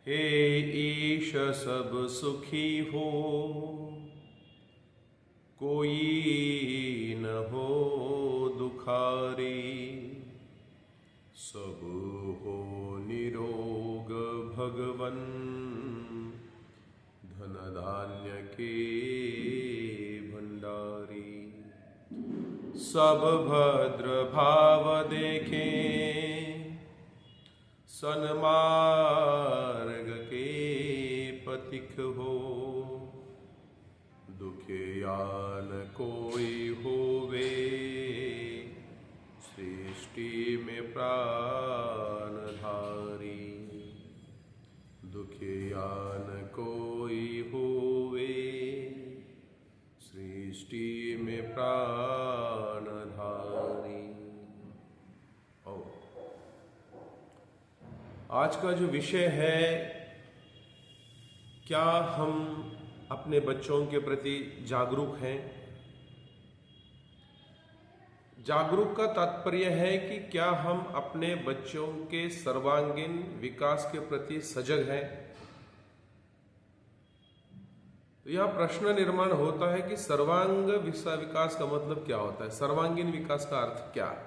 हे ईश सब सुखी हो, कोई न हो दुखारी। सब हो निरोग भगवन, धन धान्य के भंडारी। सब भद्र भाव देखें, सन्मार्ग के पथिक हो। दुखियान कोई होवे, सृष्टि में प्राणधारी। दुखियान कोई होवे, सृष्टि में प्राणधारी। आज का जो विषय है, क्या हम अपने बच्चों के प्रति जागरूक हैं? जागरूक का तात्पर्य है कि क्या हम अपने बच्चों के सर्वांगीण विकास के प्रति सजग हैं? तो यह प्रश्न निर्माण होता है कि सर्वांग विकास का मतलब क्या होता है? सर्वांगीण विकास का अर्थ क्या है?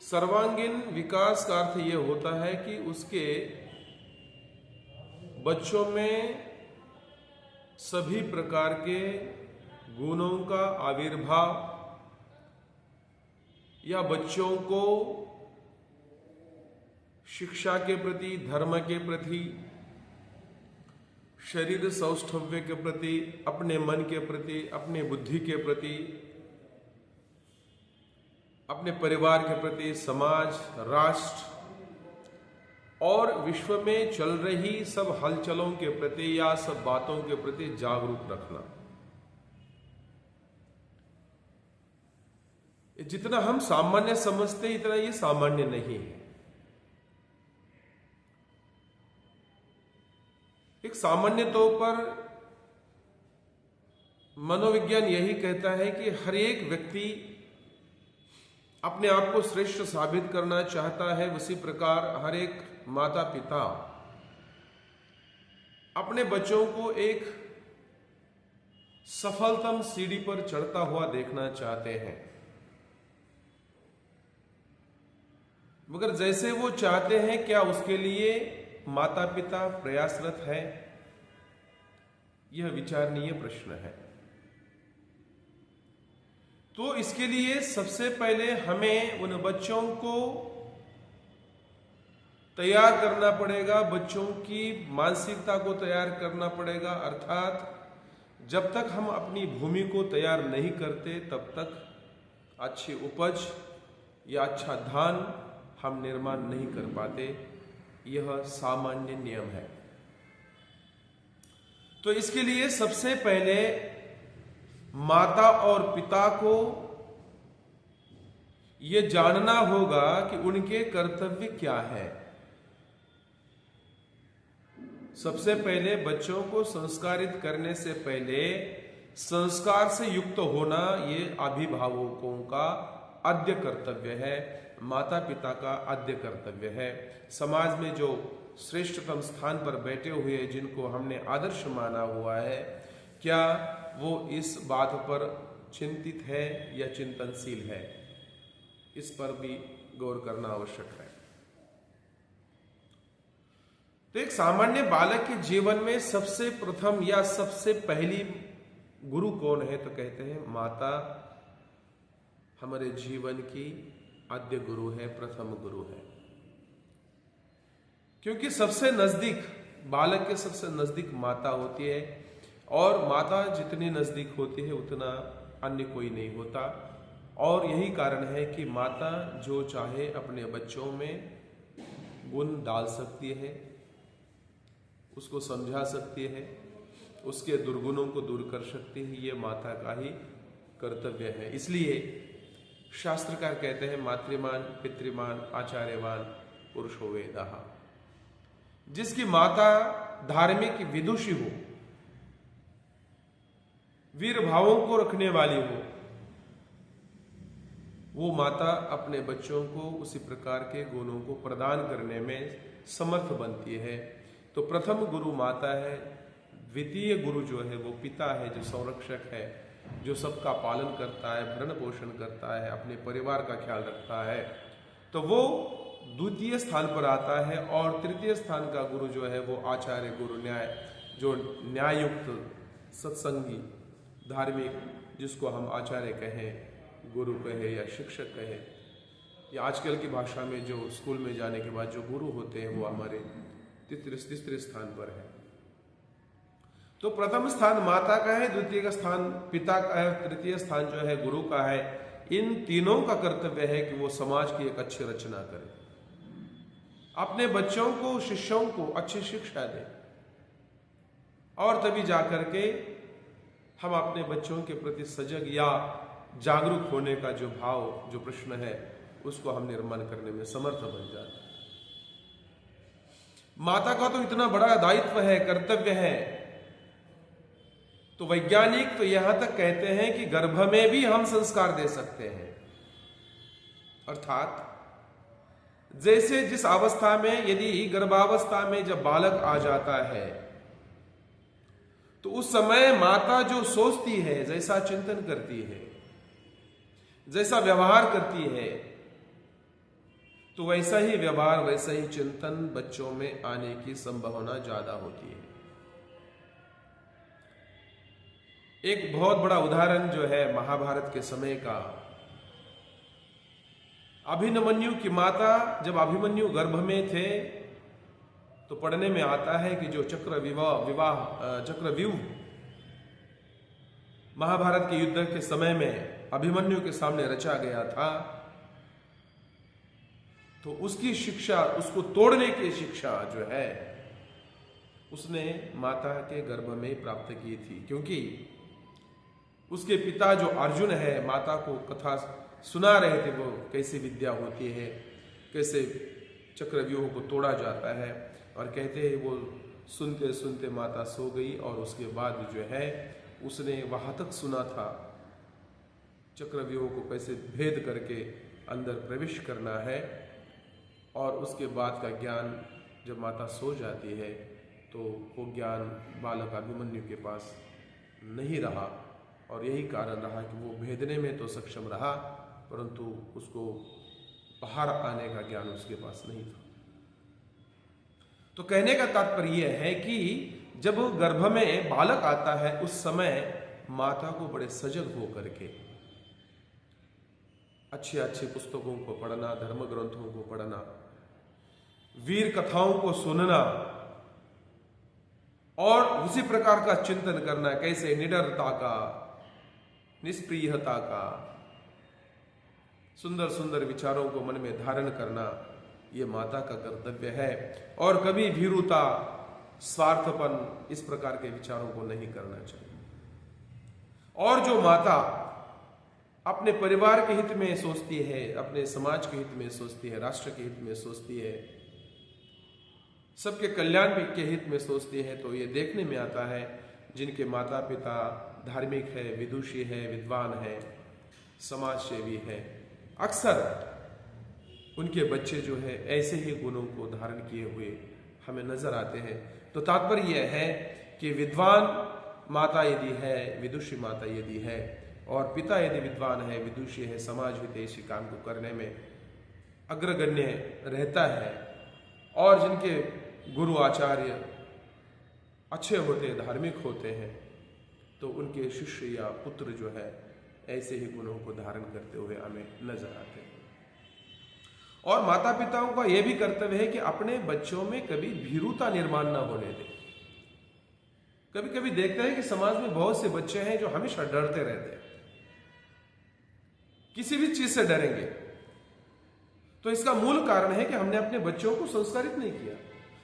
सर्वांगीण विकास का अर्थ यह होता है कि उसके बच्चों में सभी प्रकार के गुणों का आविर्भाव, या बच्चों को शिक्षा के प्रति, धर्म के प्रति, शरीर सौष्ठव्य के प्रति, अपने मन के प्रति, अपने बुद्धि के प्रति, अपने परिवार के प्रति, समाज, राष्ट्र और विश्व में चल रही सब हलचलों के प्रति या सब बातों के प्रति जागरूक रखना। जितना हम सामान्य समझते हैं इतना ये सामान्य नहीं है। एक सामान्य तौर पर मनोविज्ञान यही कहता है कि हर एक व्यक्ति अपने आप को श्रेष्ठ साबित करना चाहता है। उसी प्रकार हर एक माता पिता अपने बच्चों को एक सफलतम सीढ़ी पर चढ़ता हुआ देखना चाहते हैं, मगर जैसे वो चाहते हैं, क्या उसके लिए माता पिता प्रयासरत है? यह विचारणीय प्रश्न है। तो इसके लिए सबसे पहले हमें उन बच्चों को तैयार करना पड़ेगा, बच्चों की मानसिकता को तैयार करना पड़ेगा। अर्थात जब तक हम अपनी भूमि को तैयार नहीं करते तब तक अच्छी उपज या अच्छा धान हम निर्माण नहीं कर पाते। यह सामान्य नियम है। तो इसके लिए सबसे पहले माता और पिता को यह जानना होगा कि उनके कर्तव्य क्या है। सबसे पहले बच्चों को संस्कारित करने से पहले संस्कार से युक्त होना ये अभिभावकों का आद्य कर्तव्य है, माता पिता का आद्य कर्तव्य है। समाज में जो श्रेष्ठतम स्थान पर बैठे हुए हैं, जिनको हमने आदर्श माना हुआ है, क्या वो इस बात पर चिंतित है या चिंतनशील है? इस पर भी गौर करना आवश्यक है। तो एक सामान्य बालक के जीवन में सबसे प्रथम या सबसे पहली गुरु कौन है? तो कहते हैं माता हमारे जीवन की आद्य गुरु है, प्रथम गुरु है। क्योंकि सबसे नजदीक, बालक के सबसे नजदीक माता होती है, और माता जितनी नजदीक होती है उतना अन्य कोई नहीं होता। और यही कारण है कि माता जो चाहे अपने बच्चों में गुण डाल सकती है, उसको समझा सकती है, उसके दुर्गुणों को दूर कर सकती है। ये माता का ही कर्तव्य है। इसलिए शास्त्रकार कहते हैं मातृमान पितृमान आचार्यवान पुरुषो वेदः। जिसकी माता धार्मिक विदुषी हो, वीर भावों को रखने वाली हो, वो माता अपने बच्चों को उसी प्रकार के गुणों को प्रदान करने में समर्थ बनती है। तो प्रथम गुरु माता है, द्वितीय गुरु जो है वो पिता है, जो संरक्षक है, जो सबका पालन करता है, भरण पोषण करता है, अपने परिवार का ख्याल रखता है, तो वो द्वितीय स्थान पर आता है। और तृतीय स्थान का गुरु जो है वो आचार्य गुरु, न्याय जो न्यायुक्त सत्संगी धार्मिक, जिसको हम आचार्य कहें, गुरु कहे या शिक्षक कहे, या आजकल की भाषा में जो स्कूल में जाने के बाद जो गुरु होते हैं वो हमारे तीसरे स्थान पर है। तो प्रथम स्थान माता का है, द्वितीय का स्थान पिता का है, तृतीय स्थान जो है गुरु का है। इन तीनों का कर्तव्य है कि वो समाज की एक अच्छी रचना करें, अपने बच्चों को, शिष्यों को अच्छी शिक्षा दें, और तभी जाकर के हम अपने बच्चों के प्रति सजग या जागरूक होने का जो भाव, जो प्रश्न है, उसको हम निर्माण करने में समर्थ बन जाते हैं। माता का तो इतना बड़ा दायित्व है, कर्तव्य है, तो वैज्ञानिक तो यहां तक कहते हैं कि गर्भ में भी हम संस्कार दे सकते हैं। अर्थात जैसे जिस अवस्था में, यदि गर्भावस्था में जब बालक आ जाता है तो उस समय माता जो सोचती है, जैसा चिंतन करती है, जैसा व्यवहार करती है, तो वैसा ही व्यवहार, वैसा ही चिंतन बच्चों में आने की संभावना ज्यादा होती है। एक बहुत बड़ा उदाहरण जो है महाभारत के समय का, अभिमन्यु की माता, जब अभिमन्यु गर्भ में थे तो पढ़ने में आता है कि जो चक्रव्यूह महाभारत के युद्ध के समय में अभिमन्यु के सामने रचा गया था, तो उसकी शिक्षा, उसको तोड़ने की शिक्षा जो है उसने माता के गर्भ में प्राप्त की थी। क्योंकि उसके पिता जो अर्जुन है, माता को कथा सुना रहे थे, वो कैसी विद्या होती है, कैसे चक्रव्यूह को तोड़ा जाता है, और कहते हैं वो सुनते सुनते माता सो गई, और उसके बाद जो है उसने वहां तक सुना था चक्रव्यूह को कैसे भेद करके अंदर प्रवेश करना है। और उसके बाद का ज्ञान जब माता सो जाती है तो वो ज्ञान बालक अभिमन्यु के पास नहीं रहा, और यही कारण रहा कि वो भेदने में तो सक्षम रहा, परंतु उसको बाहर आने का ज्ञान उसके पास नहीं था। तो कहने का तात्पर्य यह है कि जब गर्भ में बालक आता है, उस समय माता को बड़े सजग हो करके अच्छी अच्छी पुस्तकों को पढ़ना, धर्म ग्रंथों को पढ़ना, वीर कथाओं को सुनना, और उसी प्रकार का चिंतन करना, कैसे निडरता का, निष्प्रियता का, सुंदर सुंदर विचारों को मन में धारण करना, ये माता का कर्तव्य है। और कभी भीरुता, स्वार्थपन, इस प्रकार के विचारों को नहीं करना चाहिए। और जो माता अपने परिवार के हित में सोचती है, अपने समाज के हित में सोचती है, राष्ट्र के हित में सोचती है, सबके कल्याण के हित में सोचती है, तो ये देखने में आता है जिनके माता पिता धार्मिक है, विदुषी है, विद्वान है, समाज सेवी है, अक्सर उनके बच्चे जो है ऐसे ही गुणों को धारण किए हुए हमें नजर आते हैं। तो तात्पर्य यह है कि विद्वान माता यदि है, विदुषी माता यदि है, और पिता यदि विद्वान है, विदुषी है, समाज हितैषी काम को करने में अग्रगण्य रहता है, और जिनके गुरु आचार्य अच्छे होते हैं, धार्मिक होते हैं, तो उनके शिष्य या पुत्र जो है ऐसे ही गुणों को धारण करते हुए हमें नजर आते हैं। और माता पिताओं का यह भी कर्तव्य है कि अपने बच्चों में कभी भीरुता निर्माण न होने दें। कभी कभी देखते हैं कि समाज में बहुत से बच्चे हैं जो हमेशा डरते रहते हैं, किसी भी चीज से डरेंगे। तो इसका मूल कारण है कि हमने अपने बच्चों को संस्कारित नहीं किया,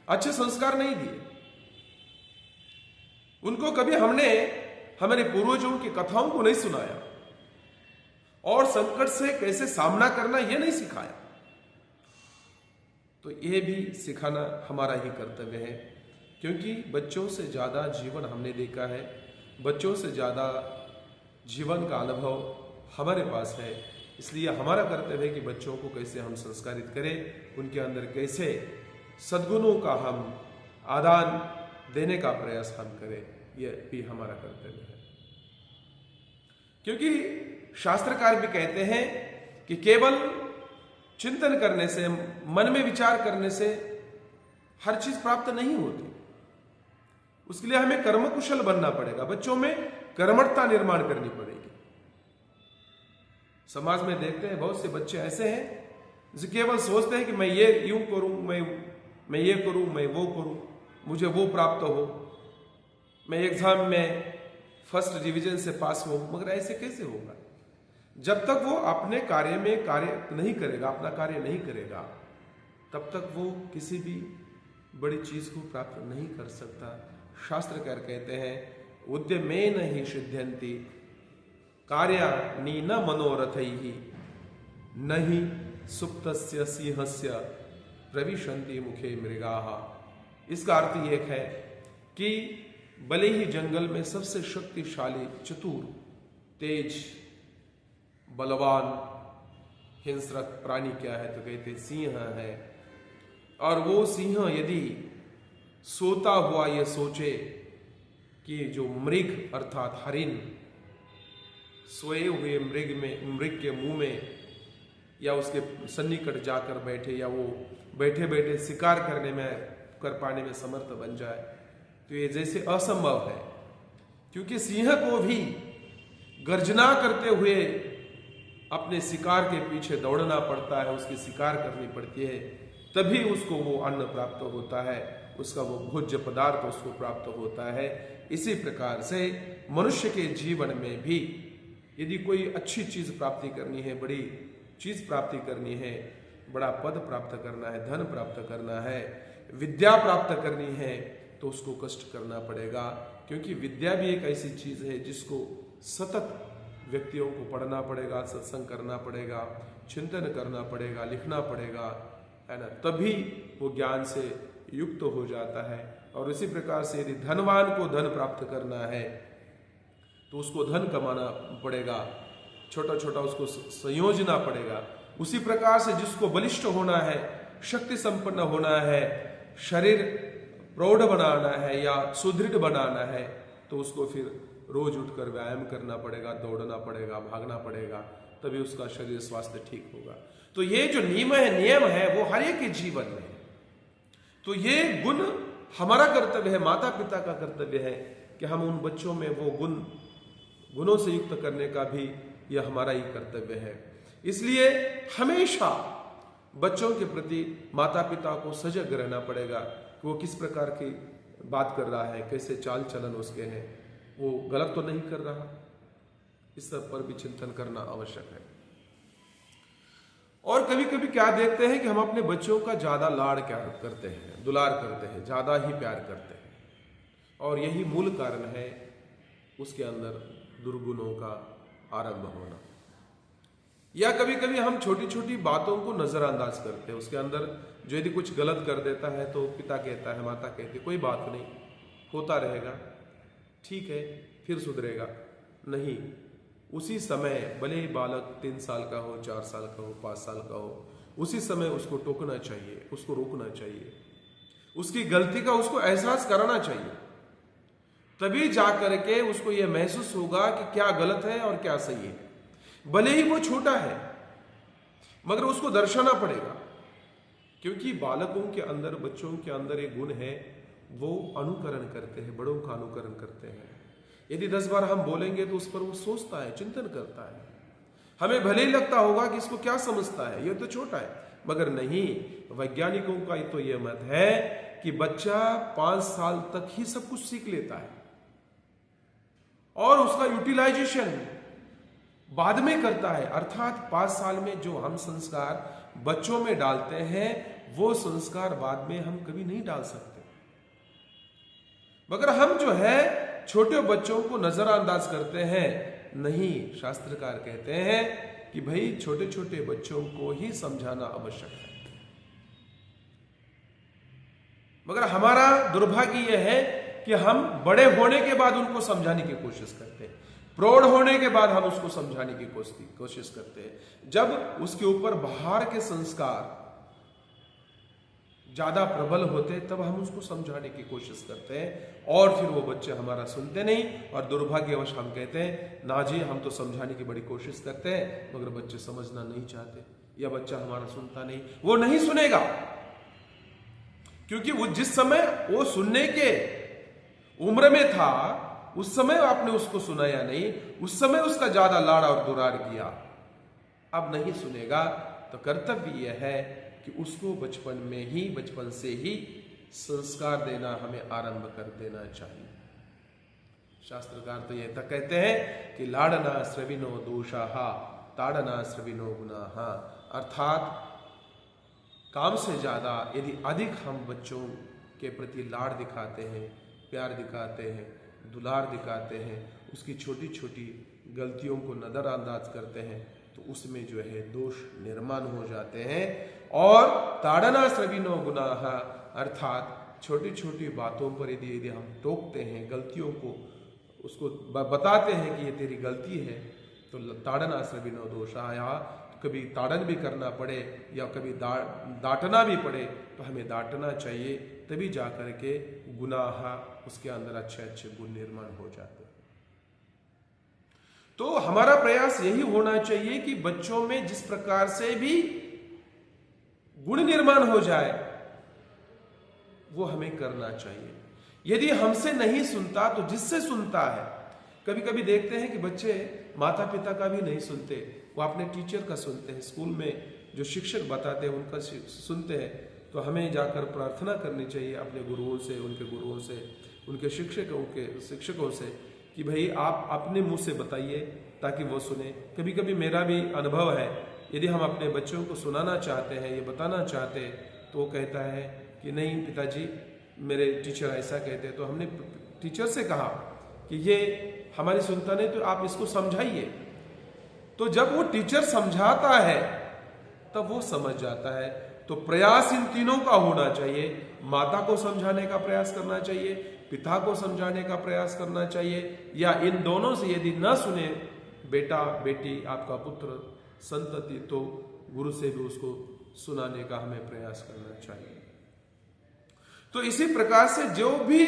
अच्छे संस्कार नहीं दिए। उनको कभी हमने हमारे पूर्वजों की कथाओं को नहीं सुनाया, और संकट से कैसे सामना करना यह नहीं सिखाया। तो यह भी सिखाना हमारा ही कर्तव्य है, क्योंकि बच्चों से ज्यादा जीवन हमने देखा है, बच्चों से ज्यादा जीवन का अनुभव हमारे पास है। इसलिए हमारा कर्तव्य है कि बच्चों को कैसे हम संस्कारित करें, उनके अंदर कैसे सद्गुणों का हम आदान देने का प्रयास हम करें, यह भी हमारा कर्तव्य है। क्योंकि शास्त्रकार भी कहते हैं कि केवल चिंतन करने से, मन में विचार करने से हर चीज प्राप्त नहीं होती। उसके लिए हमें कर्म कुशल बनना पड़ेगा, बच्चों में कर्मठता निर्माण करनी पड़ेगी। समाज में देखते हैं बहुत से बच्चे ऐसे हैं जो केवल सोचते हैं कि मैं ये यूं करूं, मैं ये करूं, मैं वो करूं, मुझे वो प्राप्त हो, मैं एग्जाम में फर्स्ट डिवीजन से पास हो। मगर ऐसे कैसे होगा? जब तक वो अपने कार्य में कार्य नहीं करेगा, अपना कार्य नहीं करेगा, तब तक वो किसी भी बड़ी चीज को प्राप्त नहीं कर सकता। शास्त्रकार कहते हैं उद्यमेन ही सिद्ध्यन्ति कार्याणि न मनोरथैहि नहि सुप्तस्य सिंहस्य प्रविशन्ति मुखे मृगाः। इसका अर्थ ये है कि भले ही जंगल में सबसे शक्तिशाली, चतुर, तेज, बलवान, हिंसक प्राणी क्या है तो कहते सिंह है, और वो सिंह यदि सोता हुआ ये सोचे कि जो मृग अर्थात हरिण सोए हुए मृग के मुंह में या उसके सन्निकट जाकर बैठे, या वो बैठे बैठे शिकार कर पाने में समर्थ बन जाए, तो ये जैसे असंभव है। क्योंकि सिंह को भी गर्जना करते हुए अपने शिकार के पीछे दौड़ना पड़ता है, उसकी शिकार करनी पड़ती है, तभी उसको वो अन्न प्राप्त होता है, उसका वो भोज्य पदार्थ उसको प्राप्त होता है। इसी प्रकार से मनुष्य के जीवन में भी यदि कोई अच्छी चीज प्राप्ति करनी है, बड़ी चीज प्राप्ति करनी है, बड़ा पद प्राप्त करना है, धन प्राप्त करना है, विद्या प्राप्त करनी है, तो उसको कष्ट करना पड़ेगा। क्योंकि विद्या भी एक ऐसी चीज है जिसको सतत व्यक्तियों को पढ़ना पड़ेगा, सत्संग करना पड़ेगा, चिंतन करना पड़ेगा, लिखना पड़ेगा, है ना, तभी वो ज्ञान से युक्त हो जाता है। और इसी प्रकार से यदि धनवान को धन प्राप्त करना है तो उसको धन कमाना पड़ेगा, छोटा छोटा उसको संयोजना पड़ेगा। उसी प्रकार से जिसको बलिष्ठ होना है, शक्ति संपन्न होना है, शरीर प्रौढ़ बनाना है या सुदृढ़ बनाना है, तो उसको फिर रोज उठकर व्यायाम करना पड़ेगा, दौड़ना पड़ेगा, भागना पड़ेगा, तभी उसका शरीर स्वास्थ्य ठीक होगा। तो ये जो नियम है वो हर एक के जीवन में है। तो ये गुण हमारा कर्तव्य है, माता पिता का कर्तव्य है कि हम उन बच्चों में वो गुणों से युक्त करने का भी यह हमारा ही कर्तव्य है। इसलिए हमेशा बच्चों के प्रति माता पिता को सजग रहना पड़ेगा कि वो किस प्रकार की बात कर रहा है, कैसे चाल चलन उसके हैं, वो गलत तो नहीं कर रहा। इस सब पर भी चिंतन करना आवश्यक है। और कभी कभी क्या देखते हैं कि हम अपने बच्चों का ज्यादा लाड़ क्या करते हैं, दुलार करते हैं, ज्यादा ही प्यार करते हैं, और यही मूल कारण है उसके अंदर दुर्गुणों का आरंभ होना। या कभी कभी हम छोटी छोटी बातों को नजरअंदाज करते हैं, उसके अंदर जो यदि कुछ गलत कर देता है तो पिता कहता है, माता कहती है कोई बात नहीं, होता रहेगा, ठीक है, फिर सुधरेगा। नहीं, उसी समय भले ही बालक 3 साल का हो, 4 साल का हो, 5 साल का हो, उसी समय उसको टोकना चाहिए, उसको रोकना चाहिए, उसकी गलती का उसको एहसास कराना चाहिए। तभी जाकर के उसको यह महसूस होगा कि क्या गलत है और क्या सही है। भले ही वो छोटा है मगर उसको दर्शाना पड़ेगा, क्योंकि बालकों के अंदर, बच्चों के अंदर एक गुण है, वो अनुकरण करते हैं, बड़ों का अनुकरण करते हैं। यदि 10 बार हम बोलेंगे तो उस पर वो सोचता है, चिंतन करता है। हमें भले ही लगता होगा कि इसको क्या समझता है, ये तो छोटा है, मगर नहीं, वैज्ञानिकों का तो यह मत है कि बच्चा 5 साल तक ही सब कुछ सीख लेता है और उसका यूटिलाइजेशन बाद में करता है। अर्थात 5 साल में जो हम संस्कार बच्चों में डालते हैं वो संस्कार बाद में हम कभी नहीं डाल सकते। मगर हम जो है छोटे बच्चों को नजरअंदाज करते हैं। नहीं, शास्त्रकार कहते हैं कि भाई छोटे छोटे बच्चों को ही समझाना आवश्यक है। मगर हमारा दुर्भाग्य यह है कि हम बड़े होने के बाद उनको समझाने की कोशिश करते हैं। प्रौढ़ होने के बाद हम उसको समझाने की कोशिश करते हैं। जब उसके ऊपर बाहर के संस्कार ज्यादा प्रबल होते हैं तब हम उसको समझाने की कोशिश करते हैं, और फिर वो बच्चे हमारा सुनते नहीं, और दुर्भाग्यवश हम कहते हैं ना जी हम तो समझाने की बड़ी कोशिश करते हैं मगर बच्चे समझना नहीं चाहते, या बच्चा हमारा सुनता नहीं। वो नहीं सुनेगा क्योंकि वो जिस समय वो सुनने के उम्र में था उस समय आपने उसको सुनाया नहीं, उस समय उसका ज्यादा लाड़ और दुलार किया। अब नहीं सुनेगा तो कर्तव्य यह है कि उसको बचपन से ही संस्कार देना हमें आरंभ कर देना चाहिए। शास्त्रकार तो यह तक कहते हैं कि लाड़ना श्रविनो दोषाहा ताड़ना श्रविनो गुनाहा, अर्थात काम से ज्यादा यदि अधिक हम बच्चों के प्रति लाड़ दिखाते हैं, प्यार दिखाते हैं, दुलार दिखाते हैं, उसकी छोटी छोटी गलतियों को नजरअंदाज करते हैं तो उसमें जो है दोष निर्माण हो जाते हैं। और ताड़ना श्रविनो गुनाह, अर्थात छोटी छोटी बातों पर यदि हम टोकते हैं, गलतियों को उसको बताते हैं कि ये तेरी गलती है, तो ताड़ना श्रविनो दोषाया, कभी ताड़न भी करना पड़े या कभी डांटना भी पड़े तो हमें डांटना चाहिए, तभी जाकर के गुनाह उसके अंदर अच्छे अच्छे गुण निर्माण हो जाते हैं। तो हमारा प्रयास यही होना चाहिए कि बच्चों में जिस प्रकार से भी गुण निर्माण हो जाए वो हमें करना चाहिए। यदि हमसे नहीं सुनता तो जिससे सुनता है, कभी कभी देखते हैं कि बच्चे माता पिता का भी नहीं सुनते, वो अपने टीचर का सुनते हैं, स्कूल में जो शिक्षक बताते हैं उनका सुनते हैं। तो हमें जाकर प्रार्थना करनी चाहिए अपने गुरुओं से, उनके शिक्षकों से कि भाई आप अपने मुंह से बताइए ताकि वो सुने। कभी कभी मेरा भी अनुभव है, यदि हम अपने बच्चों को सुनाना चाहते हैं, ये बताना चाहते हैं, तो वो कहता है कि नहीं पिताजी मेरे टीचर ऐसा कहते हैं। तो हमने टीचर से कहा कि ये हमारी सुनता नहीं तो आप इसको समझाइए। तो जब वो टीचर समझाता है तब वो समझ जाता है। तो प्रयास इन तीनों का होना चाहिए, माता को समझाने का प्रयास करना चाहिए, पिता को समझाने का प्रयास करना चाहिए, या इन दोनों से यदि न सुने बेटा बेटी आपका पुत्र संतति, तो गुरु से भी उसको सुनाने का हमें प्रयास करना चाहिए। तो इसी प्रकार से जो भी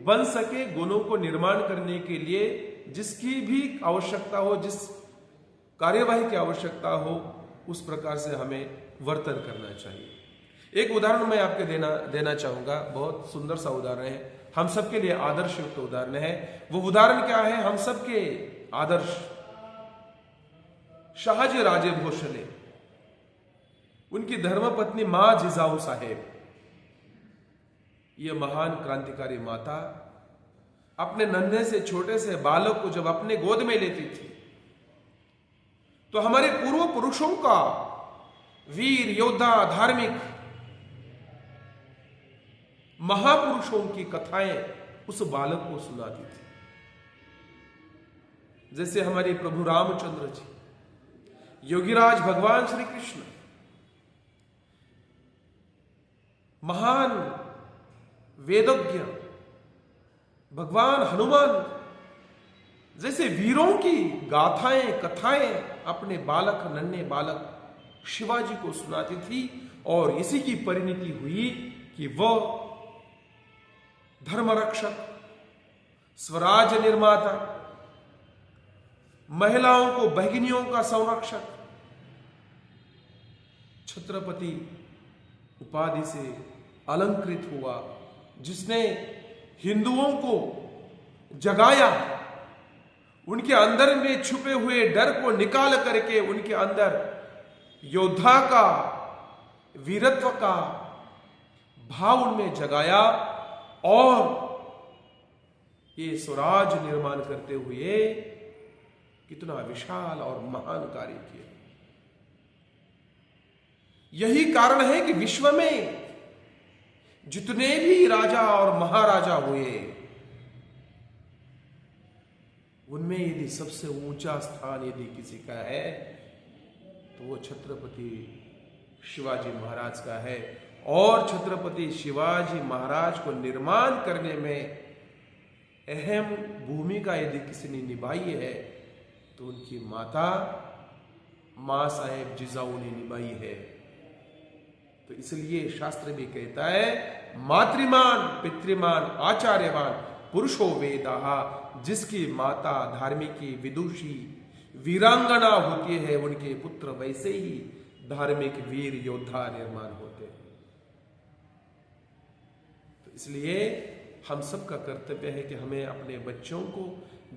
बन सके गुणों को निर्माण करने के लिए जिसकी भी आवश्यकता हो, जिस कार्यवाही की आवश्यकता हो, उस प्रकार से हमें वर्तन करना चाहिए। एक उदाहरण मैं आपके देना चाहूंगा, बहुत सुंदर सा उदाहरण है, हम सबके लिए आदर्श युक्त उदाहरण है। वो उदाहरण क्या है? हम सबके आदर्श शाहजी राजे भोसले, उनकी धर्मपत्नी मां जिजाऊ साहेब, ये महान क्रांतिकारी माता अपने नन्हे से छोटे से बालक को जब अपने गोद में लेती थी तो हमारे पूर्व पुरुषों का वीर योद्धा धार्मिक महापुरुषों की कथाएं उस बालक को सुनाती थी। जैसे हमारे प्रभु रामचंद्र जी, योगीराज भगवान श्री कृष्ण, महान वेदज्ञ भगवान हनुमान जैसे वीरों की गाथाएं कथाएं अपने नन्हे बालक शिवाजी को सुनाती थी। और इसी की परिणति हुई कि वह धर्मरक्षक, स्वराज निर्माता, महिलाओं को बहगिनियों का संरक्षक, छत्रपति उपाधि से अलंकृत हुआ, जिसने हिंदुओं को जगाया, उनके अंदर में छुपे हुए डर को निकाल करके उनके अंदर योद्धा का, वीरत्व का भाव उनमें जगाया और ये स्वराज निर्माण करते हुए कितना विशाल और महान कार्य किया। यही कारण है कि विश्व में जितने भी राजा और महाराजा हुए, उनमें यदि सबसे ऊंचा स्थान यदि किसी का है तो वो छत्रपति शिवाजी महाराज का है। और छत्रपति शिवाजी महाराज को निर्माण करने में अहम भूमिका यदि किसी ने निभाई है तो उनकी माता मां साहेब जिजाऊ ने निभाई है। तो इसलिए शास्त्र भी कहता है मातृमान पितृमान आचार्यवान पुरुषो वेदाहा, जिसकी माता धार्मिकी विदुषी वीरांगना होती है उनके पुत्र वैसे ही धार्मिक वीर योद्धा निर्माण होते हैं। तो इसलिए हम सबका कर्तव्य है कि हमें अपने बच्चों को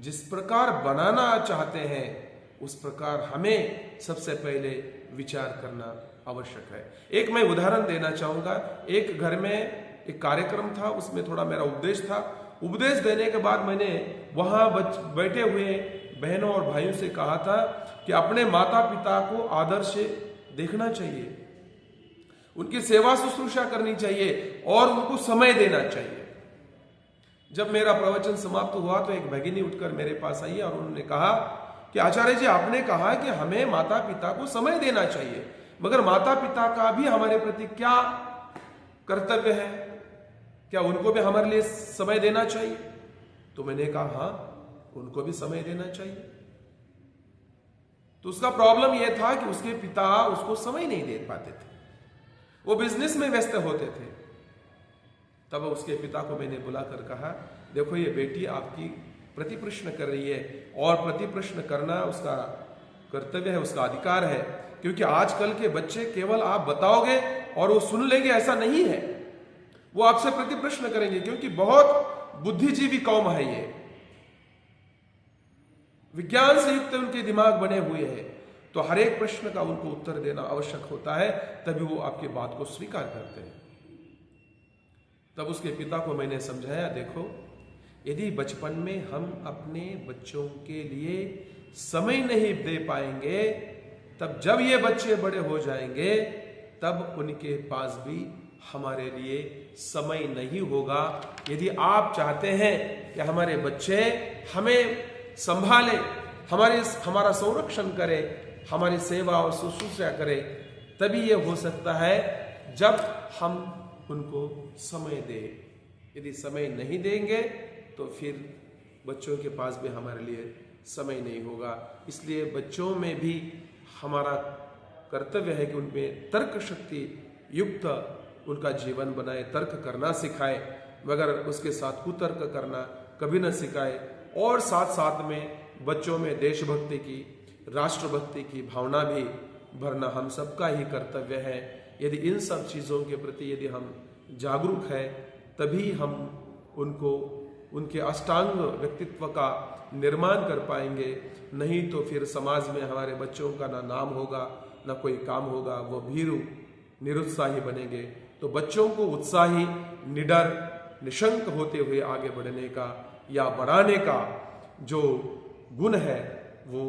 जिस प्रकार बनाना चाहते हैं उस प्रकार हमें सबसे पहले विचार करना आवश्यक है। एक मैं उदाहरण देना चाहूंगा। एक घर में एक कार्यक्रम था, उसमें थोड़ा मेरा उपदेश था। उपदेश देने के बाद मैंने वहां बैठे हुए बहनों और भाइयों से कहा था कि अपने माता पिता को आदर से देखना चाहिए, उनकी सेवा शुश्रूषा करनी चाहिए और उनको समय देना चाहिए। जब मेरा प्रवचन समाप्त हुआ तो एक भगिनी उठकर मेरे पास आई और उन्होंने कहा कि आचार्य जी, आपने कहा कि हमें माता पिता को समय देना चाहिए, मगर माता पिता का भी हमारे प्रति क्या कर्तव्य है? क्या उनको भी हमारे लिए समय देना चाहिए? तो मैंने कहा हाँ, उनको भी समय देना चाहिए। तो उसका प्रॉब्लम यह था कि उसके पिता उसको समय नहीं दे पाते थे, वो बिजनेस में व्यस्त होते थे। तब उसके पिता को मैंने बुलाकर कहा, देखो ये बेटी आपकी प्रति प्रश्न कर रही है और प्रति प्रश्न करना उसका कर्तव्य है, उसका अधिकार है, क्योंकि आजकल के बच्चे केवल आप बताओगे और वो सुन लेंगे ऐसा नहीं है, वो आपसे प्रति प्रश्न करेंगे, क्योंकि बहुत बुद्धिजीवी कौम है ये, विज्ञान से युक्त उनके दिमाग बने हुए हैं। तो हर एक प्रश्न का उनको उत्तर देना आवश्यक होता है, तभी वो आपकी बात को स्वीकार करते हैं। तब उसके पिता को मैंने समझाया, देखो यदि बचपन में हम अपने बच्चों के लिए समय नहीं दे पाएंगे, तब जब ये बच्चे बड़े हो जाएंगे तब उनके पास भी हमारे लिए समय नहीं होगा। यदि आप चाहते हैं कि हमारे बच्चे हमें संभाले, हमारा संरक्षण करे, हमारी सेवा और शुश्रूषा करे, तभी ये हो सकता है जब हम उनको समय दें। यदि समय नहीं देंगे तो फिर बच्चों के पास भी हमारे लिए समय नहीं होगा। इसलिए बच्चों में भी हमारा कर्तव्य है कि उनमें तर्क शक्ति युक्त उनका जीवन बनाए, तर्क करना सिखाए, मगर उसके साथ कुतर्क करना कभी न सिखाए। और साथ साथ में बच्चों में देशभक्ति की, राष्ट्रभक्ति की भावना भी भरना हम सबका ही कर्तव्य है। यदि इन सब चीज़ों के प्रति यदि हम जागरूक हैं, तभी हम उनको उनके अष्टांग व्यक्तित्व का निर्माण कर पाएंगे। नहीं तो फिर समाज में हमारे बच्चों का ना नाम होगा, ना कोई काम होगा, वो भीरू निरुत्साही बनेंगे। तो बच्चों को उत्साही, निडर, निशंक होते हुए आगे बढ़ने का या बढ़ाने का जो गुण है वो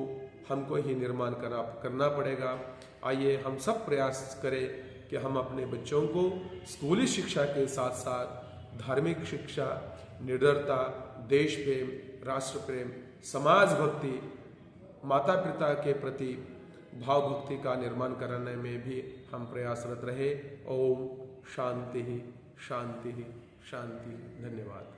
हमको ही निर्माण करना पड़ेगा। आइए हम सब प्रयास करें कि हम अपने बच्चों को स्कूली शिक्षा के साथ साथ धार्मिक शिक्षा, निडरता, देश प्रेम, राष्ट्र प्रेम, समाज भक्ति, माता पिता के प्रति भाव भक्ति का निर्माण करने में भी हम प्रयासरत रहे। ओम शांति शांति शांति। धन्यवाद।